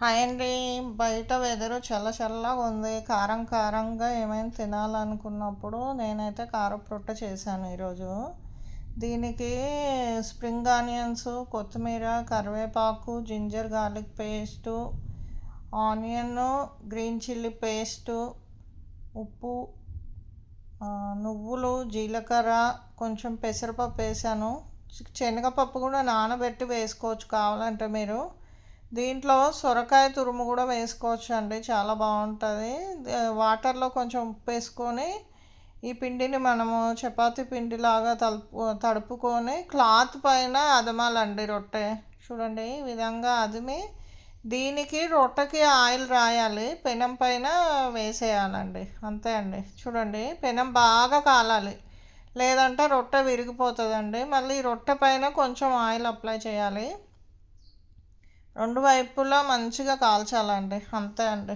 Hi అండి. బయట weather చల్లగా ఉంది. కారం కారంగా ఏమైనా తినాలనుకున్నప్పుడు నేనైతే కారపు రొట్టె చేశాను ఈరోజు. దీనికి స్ప్రింగ్ ఆనియన్స్, కొత్తిమీర, కరివేపాకు, ginger garlic paste, onion, green chilli paste, ఉప్పు, నువ్వులు, జీలకర్ర, కొంచెం పెసరపప్పు వేసాను. శనగపప్పు కూడా నానబెట్టి వేసుకోవచ్చు కావాలంటే మీరు. దీంట్లో సొరకాయ తురుము కూడా వేసుకోవచ్చు అండి, చాలా బాగుంటుంది. వాటర్లో కొంచెం ఉప్పు వేసుకొని ఈ పిండిని మనము చపాతీ పిండిలాగా తడుపుకొని క్లాత్ పైన అదమాలండి రొట్టె. చూడండి ఈ విధంగా అదిమి దీనికి రొట్టెకి ఆయిల్ రాయాలి, పెనం పైన వేసేయాలండి, అంతే అండి. చూడండి పెనం బాగా కాలాలి, లేదంటే రొట్టె విరిగిపోతుందండి. మళ్ళీ రొట్టె పైన కొంచెం ఆయిల్ అప్లై చేయాలి, రెండు వైపులా మంచిగా కాల్చాలండి, అంతే అండి.